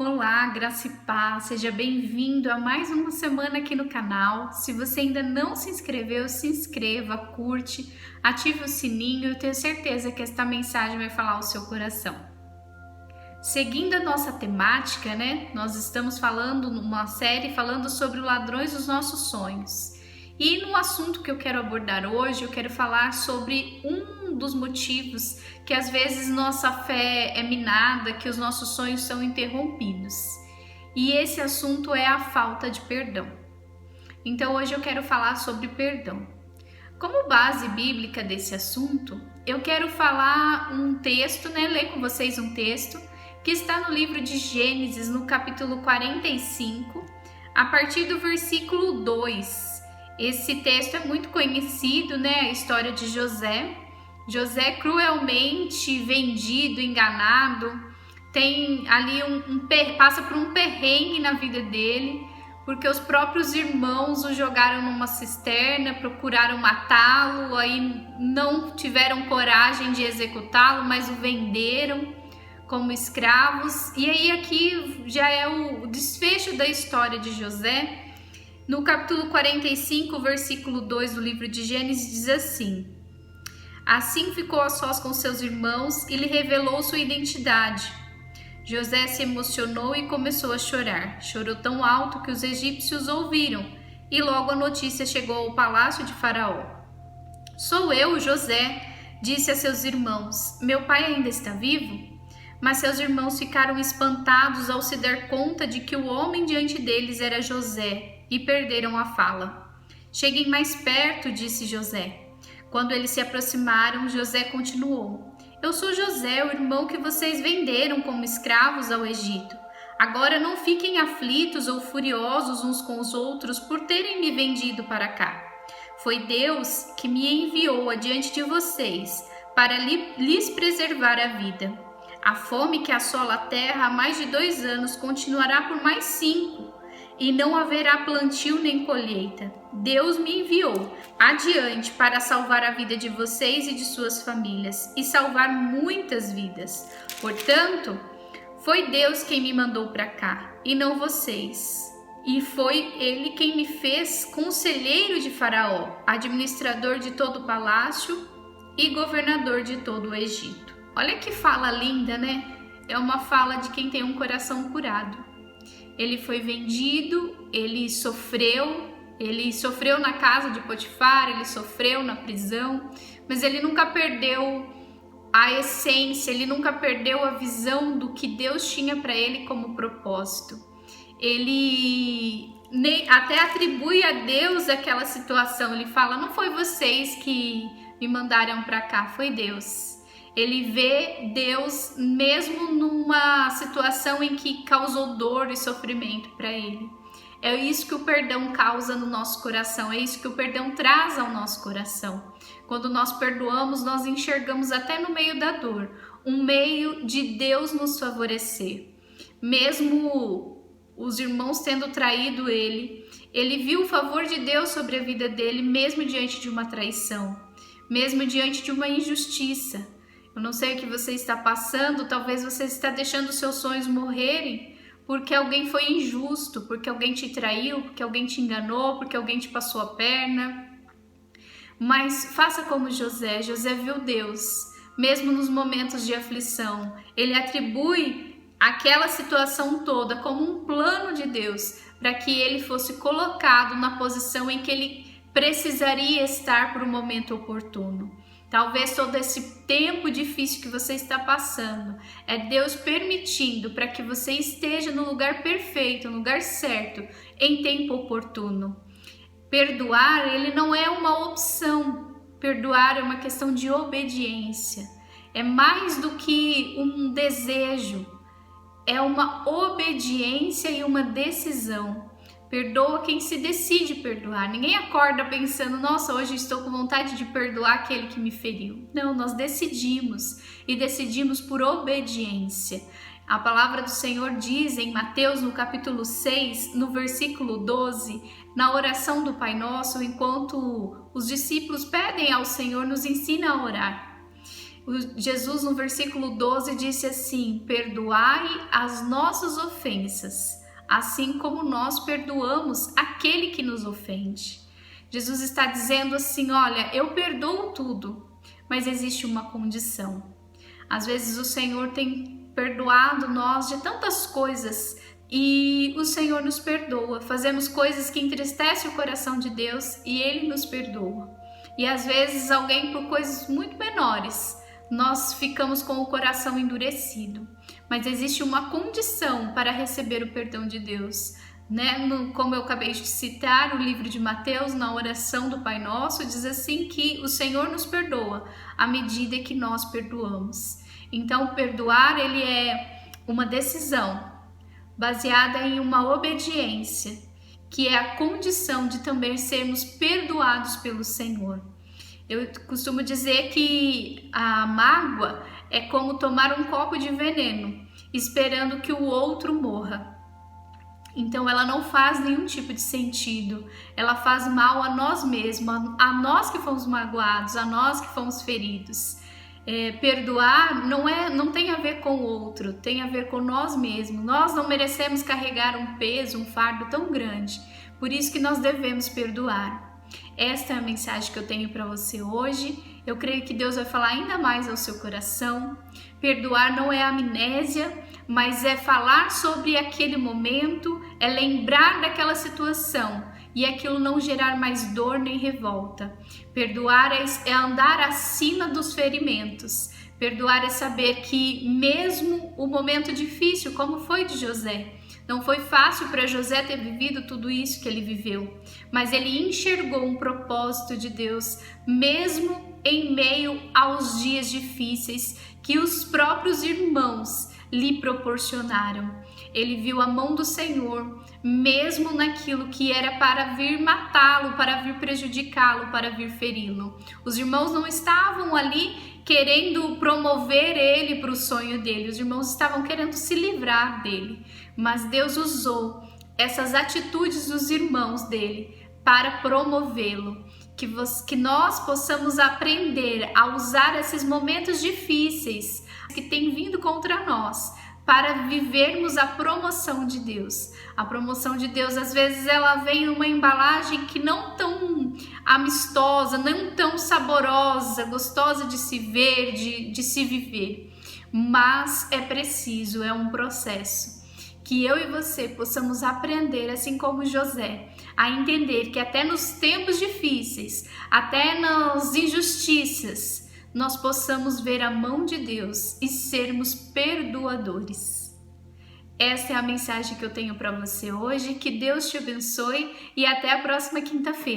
Olá, graça e paz, seja bem-vindo a mais uma semana aqui no canal. Se você ainda não se inscreveu, se inscreva, curte, ative o sininho, eu tenho certeza que esta mensagem vai falar ao seu coração. Seguindo a nossa temática, nós estamos falando numa série falando sobre os ladrões dos nossos sonhos. E no assunto que eu quero abordar hoje, eu quero falar sobre um dos motivos que às vezes nossa fé é minada, que os nossos sonhos são interrompidos. E esse assunto é a falta de perdão. Então hoje eu quero falar sobre perdão. Como base bíblica desse assunto, eu quero falar um texto, ler com vocês um texto que está no livro de Gênesis, no capítulo 45, a partir do versículo 2. Esse texto é muito conhecido, a história de José. José cruelmente vendido, enganado, tem ali passa por um perrengue na vida dele, porque os próprios irmãos o jogaram numa cisterna, procuraram matá-lo, aí não tiveram coragem de executá-lo, mas o venderam como escravos. E aí aqui já é o desfecho da história de José. No capítulo 45, versículo 2 do livro de Gênesis diz assim: Assim ficou a sós com seus irmãos e lhe revelou sua identidade. José se emocionou e começou a chorar. Chorou tão alto que os egípcios ouviram, e logo a notícia chegou ao palácio de Faraó. Sou eu, José, disse a seus irmãos. Meu pai ainda está vivo? Mas seus irmãos ficaram espantados ao se dar conta de que o homem diante deles era José, e perderam a fala. Cheguem mais perto, disse José. Quando eles se aproximaram, José continuou: Eu sou José, o irmão que vocês venderam como escravos ao Egito. Agora não fiquem aflitos ou furiosos uns com os outros por terem me vendido para cá. Foi Deus que me enviou adiante de vocês para lhes preservar a vida. A fome que assola a terra há mais de 2 anos continuará por mais 5. E não haverá plantio nem colheita. Deus me enviou adiante para salvar a vida de vocês e de suas famílias e salvar muitas vidas. Portanto, foi Deus quem me mandou para cá e não vocês. E foi Ele quem me fez conselheiro de Faraó, administrador de todo o palácio e governador de todo o Egito. Olha que fala linda, É uma fala de quem tem um coração curado. Ele foi vendido, ele sofreu na casa de Potifar, ele sofreu na prisão, mas ele nunca perdeu a essência, ele nunca perdeu a visão do que Deus tinha para ele como propósito. Ele até atribui a Deus aquela situação, ele fala: não foi vocês que me mandaram para cá, foi Deus. Ele vê Deus mesmo numa situação em que causou dor e sofrimento para ele. É isso que o perdão causa no nosso coração, é isso que o perdão traz ao nosso coração. Quando nós perdoamos, nós enxergamos até no meio da dor um meio de Deus nos favorecer. Mesmo os irmãos tendo traído ele viu o favor de Deus sobre a vida dele, mesmo diante de uma traição, mesmo diante de uma injustiça. Eu não sei o que você está passando, talvez você está deixando seus sonhos morrerem porque alguém foi injusto, porque alguém te traiu, porque alguém te enganou, porque alguém te passou a perna. Mas faça como José. José viu Deus, mesmo nos momentos de aflição. Ele atribui aquela situação toda como um plano de Deus para que ele fosse colocado na posição em que ele precisaria estar para o momento oportuno. Talvez todo esse tempo difícil que você está passando é Deus permitindo para que você esteja no lugar perfeito, no lugar certo, em tempo oportuno. Perdoar, ele não é uma opção. Perdoar é uma questão de obediência. É mais do que um desejo. É uma obediência e uma decisão. Perdoa quem se decide perdoar. Ninguém acorda pensando: nossa, hoje estou com vontade de perdoar aquele que me feriu. Não, nós decidimos e decidimos por obediência. A palavra do Senhor diz em Mateus, no capítulo 6, no versículo 12, na oração do Pai Nosso, enquanto os discípulos pedem ao Senhor, nos ensina a orar. Jesus no versículo 12 disse assim: perdoai as nossas ofensas, assim como nós perdoamos aquele que nos ofende. Jesus está dizendo assim: olha, eu perdoo tudo, mas existe uma condição. Às vezes o Senhor tem perdoado nós de tantas coisas e o Senhor nos perdoa. Fazemos coisas que entristecem o coração de Deus e Ele nos perdoa. E às vezes alguém por coisas muito menores, nós ficamos com o coração endurecido. Mas existe uma condição para receber o perdão de Deus. Como eu acabei de citar, o livro de Mateus, na oração do Pai Nosso, diz assim que o Senhor nos perdoa à medida que nós perdoamos. Então, perdoar, ele é uma decisão baseada em uma obediência, que é a condição de também sermos perdoados pelo Senhor. Eu costumo dizer que a mágoa é como tomar um copo de veneno, esperando que o outro morra. Então ela não faz nenhum tipo de sentido, ela faz mal a nós mesmos, a nós que fomos magoados, a nós que fomos feridos. Perdoar não tem a ver com o outro, tem a ver com nós mesmos. Nós não merecemos carregar um peso, um fardo tão grande, por isso que nós devemos perdoar. Esta é a mensagem que eu tenho para você hoje. Eu creio que Deus vai falar ainda mais ao seu coração. Perdoar não é amnésia, mas é falar sobre aquele momento, é lembrar daquela situação e aquilo não gerar mais dor nem revolta. Perdoar é andar acima dos ferimentos. Perdoar é saber que mesmo o momento difícil, como foi de José, não foi fácil para José ter vivido tudo isso que ele viveu, mas ele enxergou um propósito de Deus, mesmo em meio aos dias difíceis que os próprios irmãos lhe proporcionaram. Ele viu a mão do Senhor, mesmo naquilo que era para vir matá-lo, para vir prejudicá-lo, para vir feri-lo. Os irmãos não estavam ali querendo promover ele para o sonho dele, os irmãos estavam querendo se livrar dele, mas Deus usou essas atitudes dos irmãos dele para promovê-lo. Que nós possamos aprender a usar esses momentos difíceis que têm vindo contra nós para vivermos a promoção de Deus. A promoção de Deus, às vezes, ela vem numa embalagem que não tão amistosa, não tão saborosa, gostosa de se ver, de se viver. Mas é preciso, é um processo. Que eu e você possamos aprender, assim como José, a entender que até nos tempos difíceis, até nas injustiças, nós possamos ver a mão de Deus e sermos perdoadores. Essa é a mensagem que eu tenho para você hoje. Que Deus te abençoe e até a próxima quinta-feira.